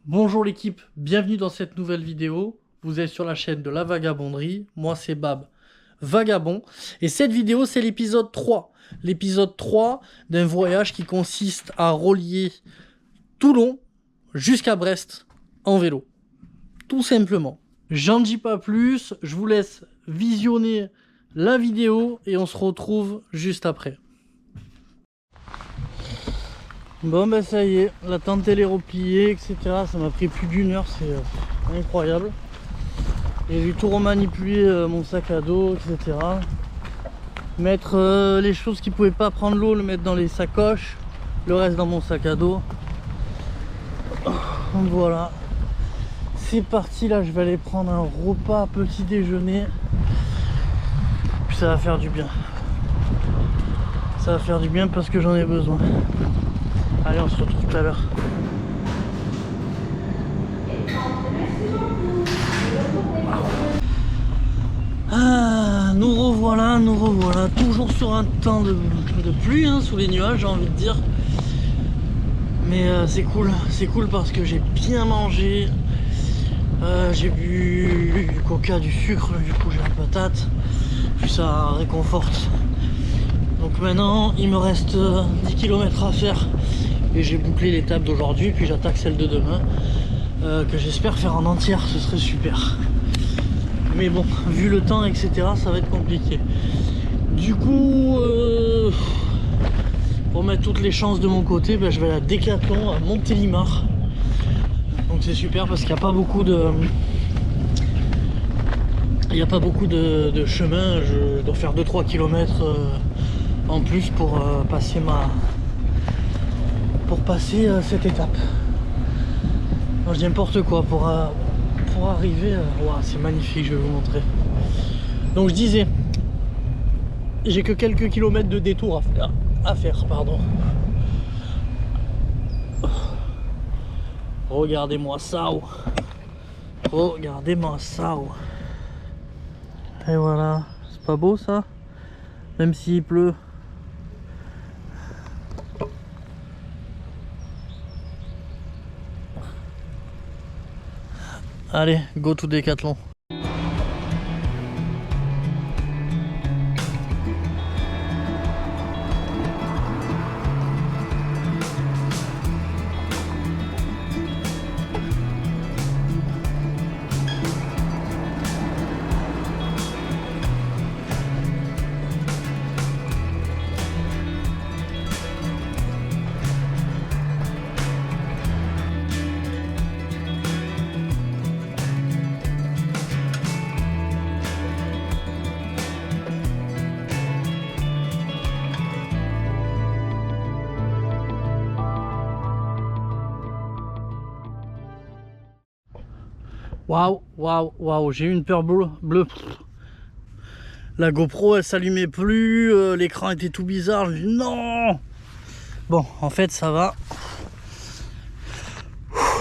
Bonjour l'équipe, bienvenue dans cette nouvelle vidéo. Vous êtes sur la chaîne de la vagabonderie. Moi c'est Bab, vagabond. Et cette vidéo c'est l'épisode 3. L'épisode 3 d'un voyage qui consiste à relier Toulon jusqu'à Brest en vélo. Tout simplement. J'en dis pas plus, je vous laisse visionner la vidéo et on se retrouve juste après. Bon ben ça y est, la tente elle est repliée, etc. Ça m'a pris plus d'1 heure, c'est incroyable. J'ai dû tout remanipuler, mon sac à dos, etc. Mettre les choses qui pouvaient pas prendre l'eau, le mettre dans les sacoches, le reste dans mon sac à dos. Donc voilà, c'est parti. Là je vais aller prendre un repas petit déjeuner. Puis ça va faire du bien. Ça va faire du bien parce que j'en ai besoin. Allez, on se retrouve tout à l'heure. Ah, nous revoilà, toujours sur un temps de pluie, hein, sous les nuages, j'ai envie de dire. Mais c'est cool parce que j'ai bien mangé. J'ai bu du coca, du sucre, du coup j'ai la patate. Puis ça réconforte. Donc maintenant, il me reste 10 km à faire. Et j'ai bouclé l'étape d'aujourd'hui, puis j'attaque celle de demain. Que j'espère faire en entière, ce serait super. Mais bon, vu le temps, etc., ça va être compliqué. Du coup, pour mettre toutes les chances de mon côté, ben, je vais à la Décathlon à Montélimar. Donc c'est super parce qu'il n'y a pas beaucoup de... Il n'y a pas beaucoup de chemin. Je dois faire 2-3 km en plus pour passer cette étape. Non, je dis n'importe quoi pour arriver. Wow, c'est magnifique, je vais vous montrer. Donc je disais, j'ai que quelques kilomètres de détour à faire, pardon. Regardez-moi ça. Regardez-moi ça. Et voilà, c'est pas beau ça? Même s'il pleut. Allez, go to Décathlon. Waouh, j'ai eu une peur bleue. La GoPro elle s'allumait plus, l'écran était tout bizarre. Je dis non. Bon, en fait ça va.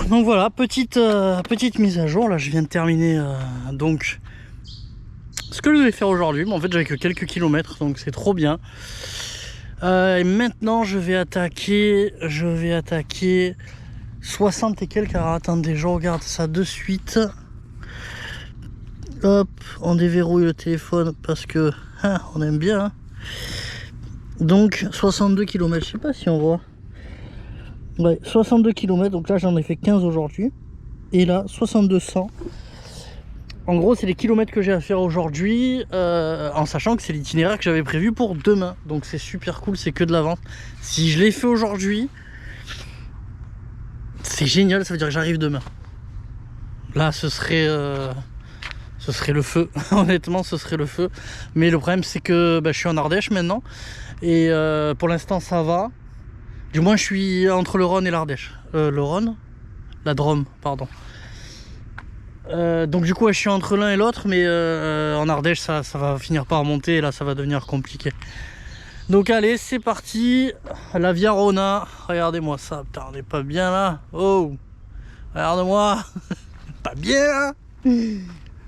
Donc voilà, petite mise à jour. Là je viens de terminer donc ce que je devais faire aujourd'hui. Mais en fait j'avais que quelques kilomètres, donc c'est trop bien. Et maintenant je vais attaquer 60 et quelques. Alors attendez, je regarde ça de suite. Hop, on déverrouille le téléphone parce que on aime bien. Hein. Donc 62 km, je sais pas si on voit. Ouais, 62 km, donc là j'en ai fait 15 aujourd'hui. Et là, 6200. En gros, c'est les kilomètres que j'ai à faire aujourd'hui, en sachant que c'est l'itinéraire que j'avais prévu pour demain. Donc c'est super cool, c'est que de l'avance. Si je l'ai fait aujourd'hui, c'est génial, ça veut dire que j'arrive demain. Là, ce serait le feu. Honnêtement, ce serait le feu. Mais le problème, c'est que je suis en Ardèche maintenant. Et pour l'instant, ça va. Du moins, je suis entre le Rhône et l'Ardèche. Le Rhône? La Drôme, pardon. Donc du coup, je suis entre l'un et l'autre. Mais en Ardèche, ça va finir par monter. Et là, ça va devenir compliqué. Donc allez, c'est parti. La Via Rona. Regardez-moi ça. Putain, on n'est pas bien là. Oh, regarde-moi. Pas bien.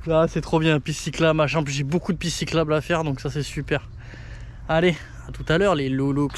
Là, c'est trop bien. Piste cyclable, machin. En plus, j'ai beaucoup de pistes cyclables à faire. Donc ça, c'est super. Allez, à tout à l'heure, les loulous.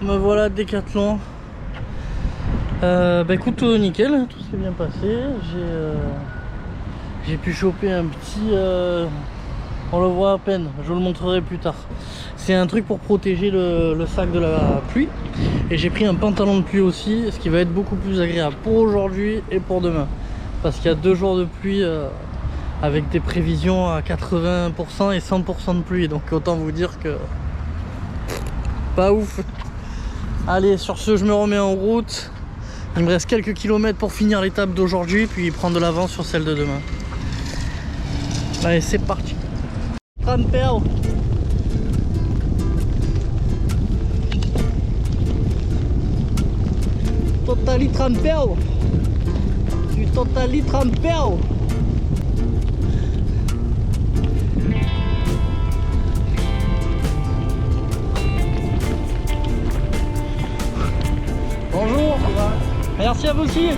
Me voilà Décathlon. Bah écoute, tout nickel, tout s'est bien passé. J'ai pu choper un petit... on le voit à peine, je vous le montrerai plus tard. C'est un truc pour protéger le sac de la pluie. Et j'ai pris un pantalon de pluie aussi, ce qui va être beaucoup plus agréable pour aujourd'hui et pour demain. Parce qu'il y a 2 jours de pluie avec des prévisions à 80% et 100% de pluie. Donc autant vous dire que... pas ouf. Allez, sur ce, je me remets en route. Il me reste quelques kilomètres pour finir l'étape d'aujourd'hui, puis prendre de l'avance sur celle de demain. Allez, c'est parti. Trampel. Totally trampel. Je suis totally trampel. Bonjour. Merci à vous aussi.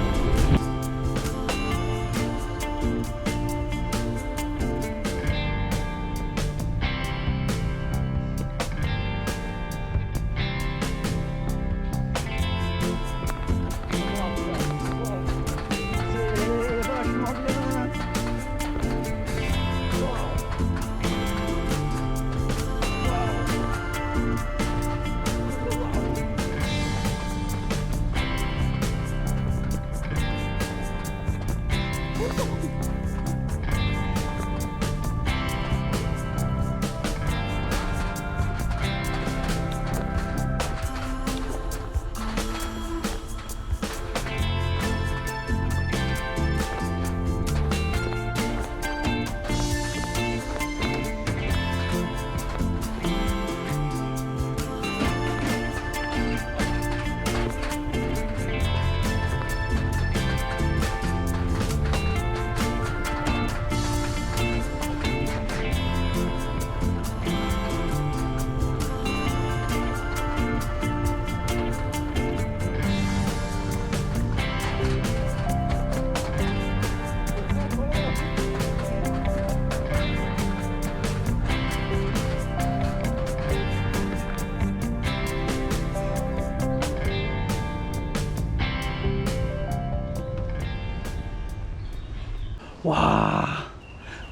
Waouh!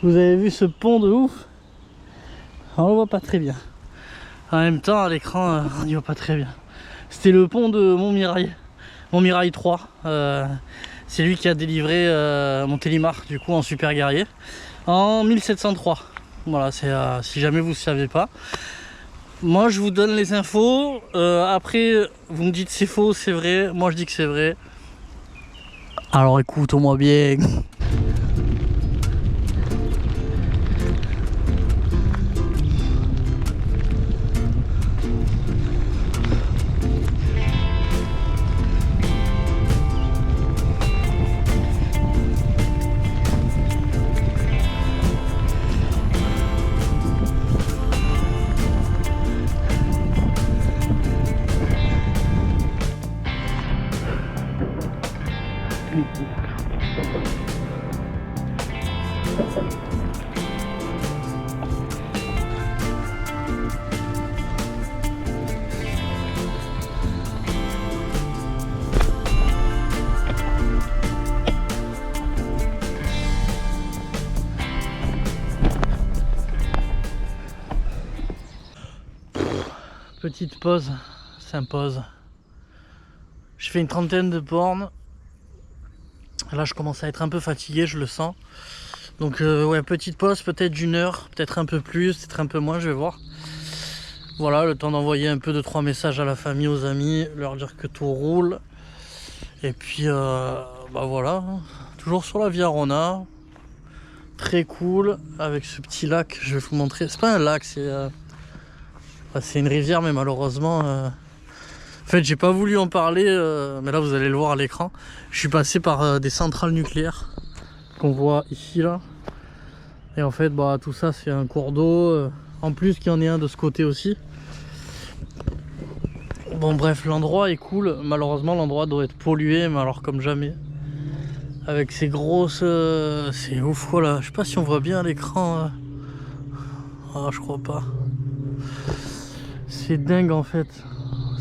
Vous avez vu ce pont de ouf? On le voit pas très bien. En même temps, à l'écran, on n'y voit pas très bien. C'était le pont de Montmirail 3. C'est lui qui a délivré mon Télimar, du coup, en super guerrier, en 1703. Voilà, c'est si jamais vous ne savez pas. Moi, je vous donne les infos. Après, vous me dites c'est faux, c'est vrai. Moi, je dis que c'est vrai. Alors, écoute-moi bien. Petite pause s'impose. Je fais une 30aine de bornes. Là je commence à être un peu fatigué, je le sens. Donc ouais, petite pause, peut-être d'une heure, peut-être un peu plus, peut-être un peu moins, je vais voir. Voilà, le temps d'envoyer un peu 2-3 messages à la famille, aux amis, leur dire que tout roule. Et puis bah voilà, toujours sur la Via Rona. Très cool, avec ce petit lac, je vais vous montrer. C'est pas un lac, c'est une rivière, mais malheureusement en fait j'ai pas voulu en parler, mais là vous allez le voir à l'écran. Je suis passé par des centrales nucléaires qu'on voit ici là, et en fait bah tout ça c'est un cours d'eau, en plus qu'il y en ait un de ce côté aussi. Bon bref, l'endroit est cool. Malheureusement l'endroit doit être pollué, mais alors comme jamais, avec ces grosses c'est ouf quoi là. Je sais pas si on voit bien à l'écran. Ah je crois pas. C'est dingue en fait.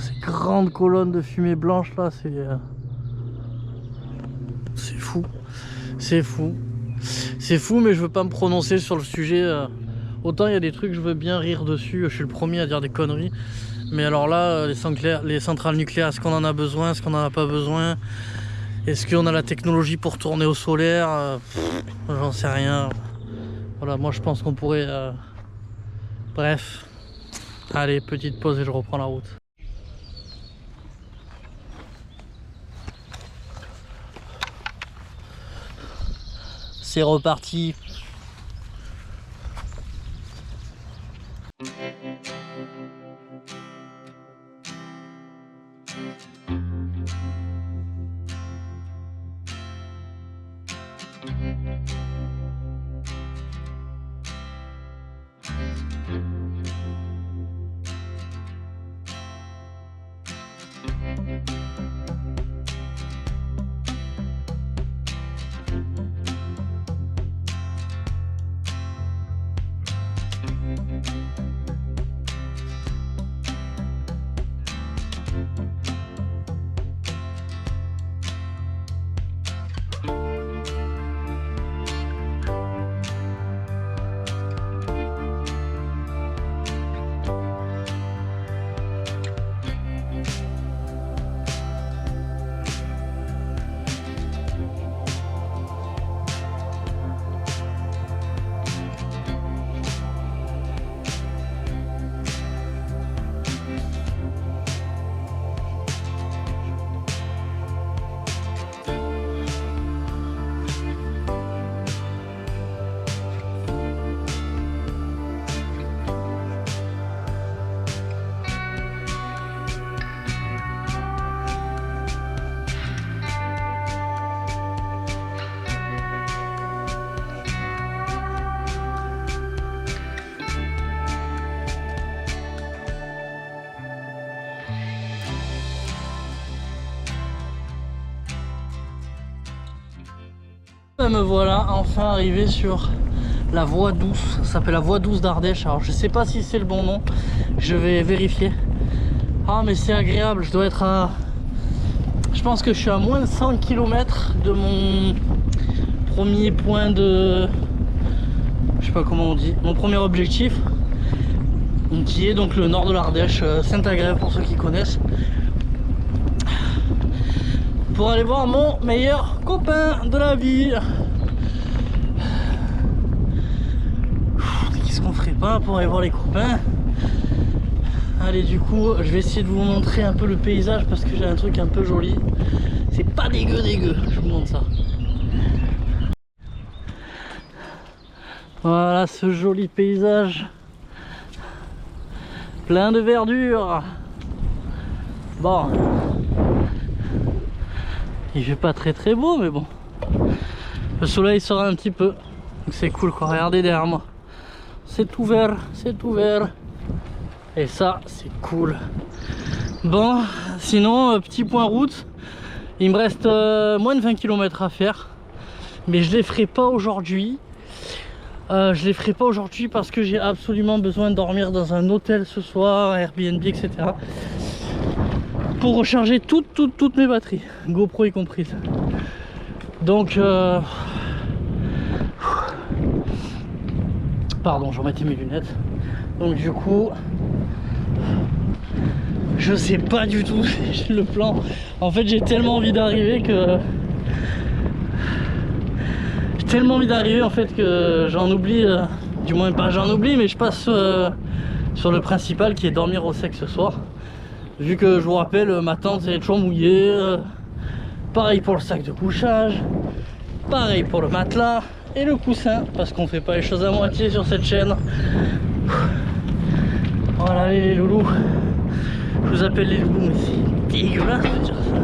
Ces grandes colonnes de fumée blanche là, c'est fou. C'est fou. C'est fou, mais je veux pas me prononcer sur le sujet. Autant il y a des trucs, je veux bien rire dessus. Je suis le premier à dire des conneries. Mais alors là, les centrales nucléaires, est-ce qu'on en a besoin? Est-ce qu'on en a pas besoin? Est-ce qu'on a la technologie pour tourner au solaire? J'en sais rien. Voilà, moi je pense qu'on pourrait... Bref. Allez, petite pause et je reprends la route. C'est reparti. Me voilà enfin arrivé sur la voie douce. Ça s'appelle la voie douce d'Ardèche. Alors je sais pas si c'est le bon nom, je vais vérifier. Ah mais c'est agréable, je dois être à... Je pense que je suis à moins de 100 km de mon premier point de... Je sais pas comment on dit, mon premier objectif, qui est donc le nord de l'Ardèche, Saint-Agrève pour ceux qui connaissent, pour aller voir mon meilleur copain de la vie. Qu'est-ce qu'on ferait pas pour aller voir les copains? Allez, du coup je vais essayer de vous montrer un peu le paysage parce que j'ai un truc un peu joli. C'est pas dégueu, je vous montre ça. Voilà ce joli paysage plein de verdure. Bon, il fait pas très beau, mais bon, le soleil sort un petit peu, donc c'est cool quoi. Regardez derrière moi, c'est ouvert, et ça c'est cool. Bon, sinon petit point route, il me reste moins de 20 km à faire, mais je les ferai pas aujourd'hui. Parce que j'ai absolument besoin de dormir dans un hôtel ce soir, Airbnb, etc. pour recharger toutes mes batteries, GoPro y compris. Donc pardon, je remettais mes lunettes. Donc du coup je sais pas du tout le plan. En fait j'ai tellement envie d'arriver que en fait que j'en oublie, du moins pas j'en oublie, mais je passe sur le principal qui est dormir au sec ce soir. Vu que je vous rappelle, ma tente est toujours mouillée, pareil pour le sac de couchage, pareil pour le matelas et le coussin, parce qu'on fait pas les choses à moitié sur cette chaîne. Voilà les loulous, je vous appelle les loulous, mais c'est dégueulasse de dire ça.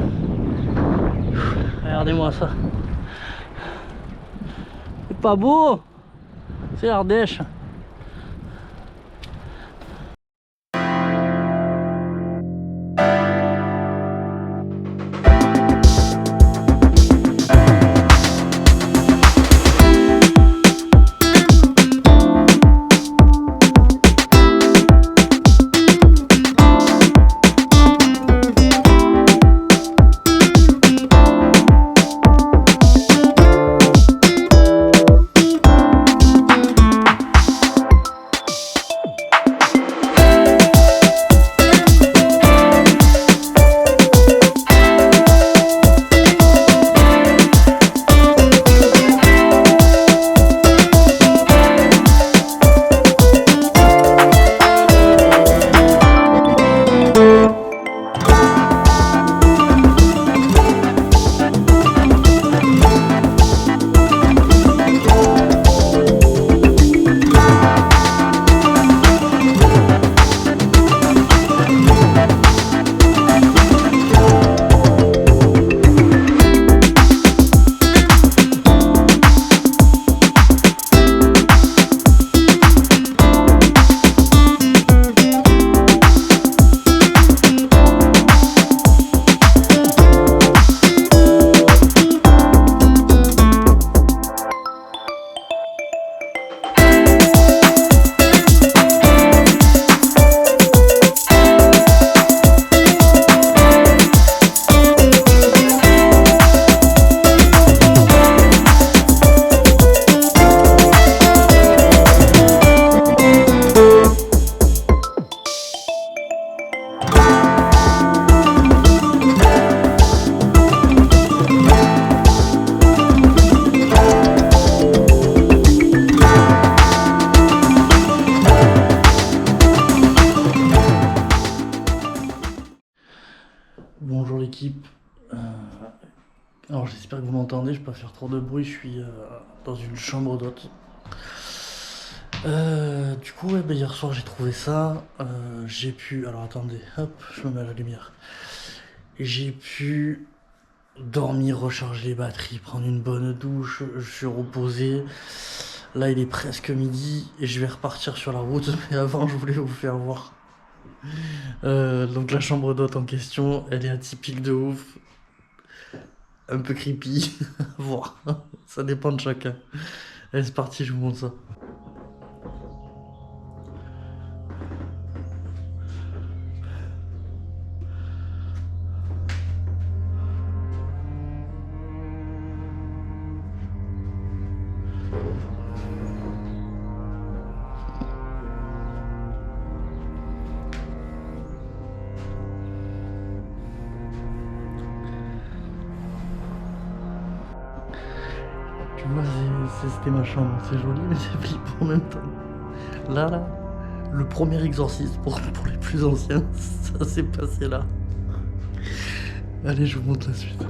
Regardez-moi ça. C'est pas beau, c'est Ardèche. Bonjour l'équipe. Alors j'espère que vous m'entendez, je vais pas faire trop de bruit, je suis dans une chambre d'hôte. Du coup, ouais, hier soir j'ai trouvé ça. J'ai pu. Alors attendez, hop, je me mets à la lumière. J'ai pu dormir, recharger les batteries, prendre une bonne douche, je suis reposé. Là il est presque midi et je vais repartir sur la route, mais avant je voulais vous faire voir. Donc la chambre d'hôte en question, elle est atypique de ouf. Un peu creepy, à voir. Ça dépend de chacun. Allez, c'est parti, je vous montre ça. Tu vois, c'était ma chambre. C'est joli, mais c'est flippant en même temps. Là, le premier exorcisme pour les plus anciens, ça s'est passé là. Allez, je vous montre la suite.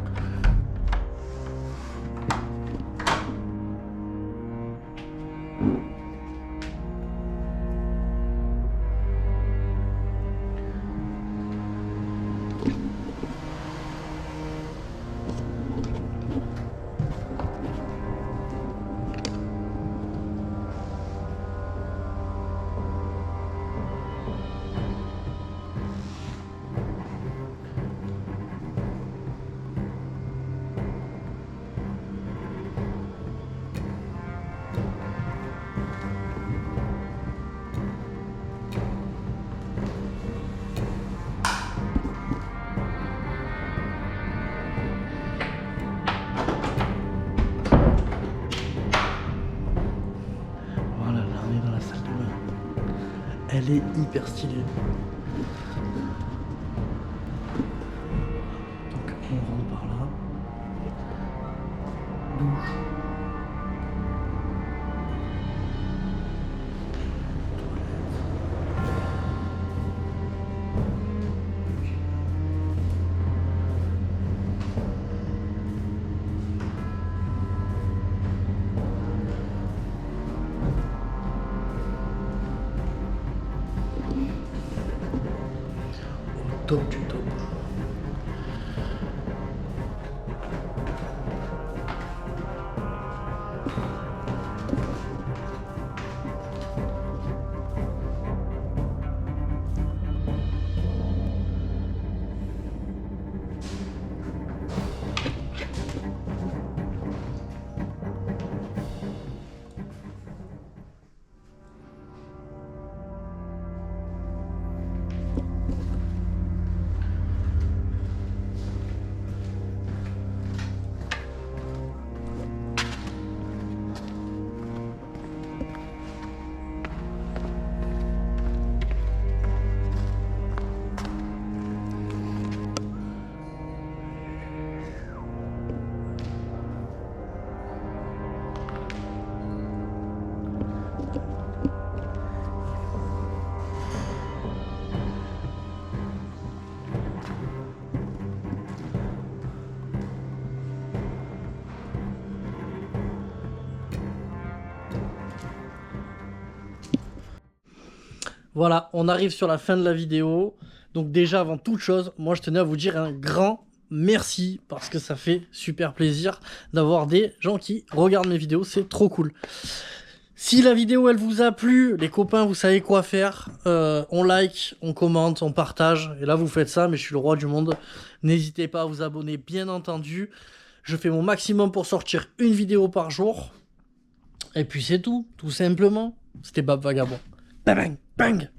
Voilà, là on est dans la salle de bain. Elle est hyper stylée. Donc on rentre par là. Douche. Top du top. Voilà, on arrive sur la fin de la vidéo. Donc déjà, avant toute chose, moi je tenais à vous dire un grand merci parce que ça fait super plaisir d'avoir des gens qui regardent mes vidéos, c'est trop cool. Si la vidéo elle vous a plu, les copains, vous savez quoi faire. On like, on commente, on partage. Et là, vous faites ça, mais je suis le roi du monde. N'hésitez pas à vous abonner, bien entendu. Je fais mon maximum pour sortir une vidéo par jour. Et puis c'est tout simplement. C'était Bab Vagabond. Bang, bang, bang.